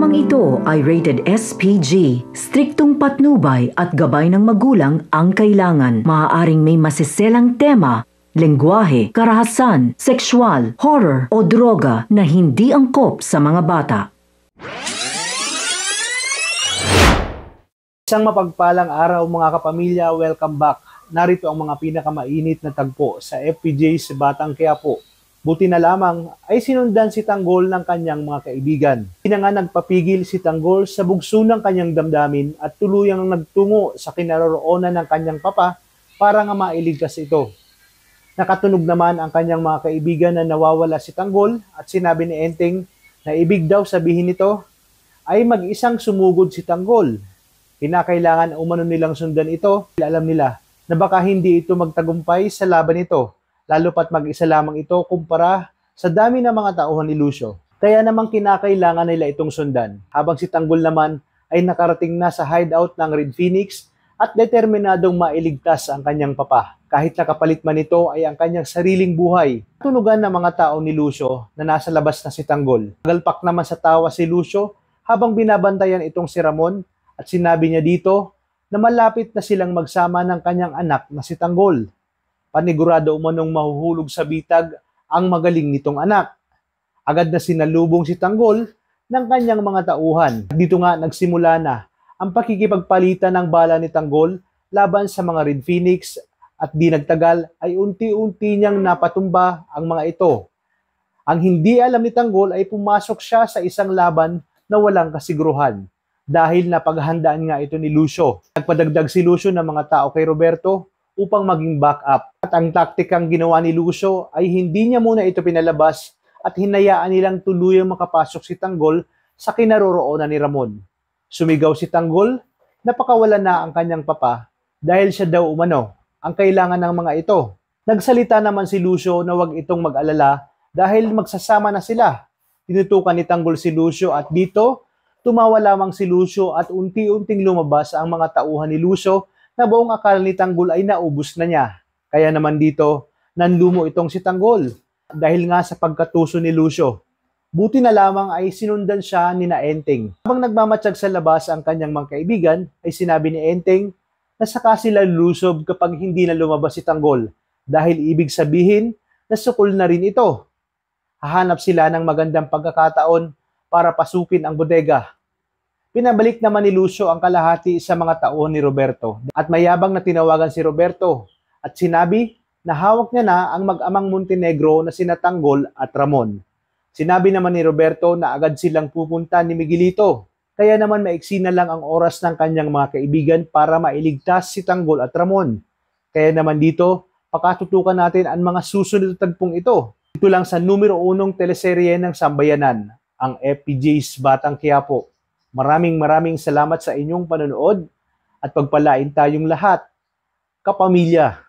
Programang ito ay rated SPG. Striktong patnubay at gabay ng magulang ang kailangan. Maaaring may masiselang tema, lengguwahe, karahasan, sexual, horror o droga na hindi angkop sa mga bata. Isang mapagpalang araw mga kapamilya, welcome back. Narito ang mga pinakamainit na tagpo sa FPJ's Batang Quiapo. Buti na lamang ay sinundan si Tanggol ng kanyang mga kaibigan. Hindi na nga nagpapigil si Tanggol sa bugso ng kanyang damdamin at tuluyang nagtungo sa kinaroroonan ng kanyang papa para nga mailigtas ito. Nakatunog naman ang kanyang mga kaibigan na nawawala si Tanggol at sinabi ni Enteng na ibig daw sabihin nito ay mag-isang sumugod si Tanggol. Kinakailangan umano nilang sundan ito, alam nila na baka hindi ito magtagumpay sa laban nito, lalo pat mag-isa lamang ito kumpara sa dami ng mga tauhan ni Lucio. Kaya namang kinakailangan nila itong sundan, habang si Tanggol naman ay nakarating na sa hideout ng Red Phoenix at determinadong mailigtas ang kanyang papa. Kahit nakapalit man ito ay ang kanyang sariling buhay. Tunugan ng mga tao ni Lucio na nasa labas na si Tanggol. Nagalpak naman sa tawa si Lucio habang binabantayan itong si Ramon at sinabi niya dito na malapit na silang magsama ng kanyang anak na si Tanggol. Panigurado umanong mahuhulog sa bitag ang magaling nitong anak. Agad na sinalubong si Tanggol ng kanyang mga tauhan. Dito nga nagsimula na ang pakikipagpalitan ng bala ni Tanggol laban sa mga Red Phoenix at di nagtagal ay unti-unti niyang napatumba ang mga ito. Ang hindi alam ni Tanggol ay pumasok siya sa isang laban na walang kasiguruhan dahil napaghandaan nga ito ni Lucio. Nagpadagdag si Lucio ng mga tao kay Roberto upang maging backup. At ang taktikang ginawa ni Lucio ay hindi niya muna ito pinalabas at hinayaan nilang tuluyang makapasok si Tanggol sa kinaroroonan ni Ramon. Sumigaw si Tanggol, napakawala na ang kanyang papa dahil siya daw umano ang kailangan ng mga ito. Nagsalita naman si Lucio na wag itong mag-alala dahil magsasama na sila. Tinutukan ni Tanggol si Lucio at dito, tumawa lamang si Lucio at unti-unting lumabas ang mga tauhan ni Lucio na buong akala ni Tanggol ay naubos na niya. Kaya naman dito, nanlumo itong si Tanggol dahil nga sa pagkatuso ni Lucio. Buti na lamang ay sinundan siya ni na Enteng. Habang nagmamatsyag sa labas ang kanyang mga kaibigan, ay sinabi ni Enteng na saka sila lulusob kapag hindi na lumabas si Tanggol dahil ibig sabihin na sukol na rin ito. Hahanap sila ng magandang pagkakataon para pasukin ang bodega. Pinabalik naman ni Lucio ang kalahati sa mga tauhan ni Roberto at mayabang na tinawagan si Roberto at sinabi na hawak niya na ang mag-amang Montenegro na sina Tanggol at Ramon. Sinabi naman ni Roberto na agad silang pupunta ni Miguelito, kaya naman maiksi na lang ang oras ng kanyang mga kaibigan para mailigtas si Tanggol at Ramon. Kaya naman dito, pakatutukan natin ang mga susunod na tagpong ito. Ito lang sa numero 1 teleserye ng Sambayanan, ang FPJ's Batang Quiapo. Maraming salamat sa inyong panonood at pagpalain tayong lahat, kapamilya.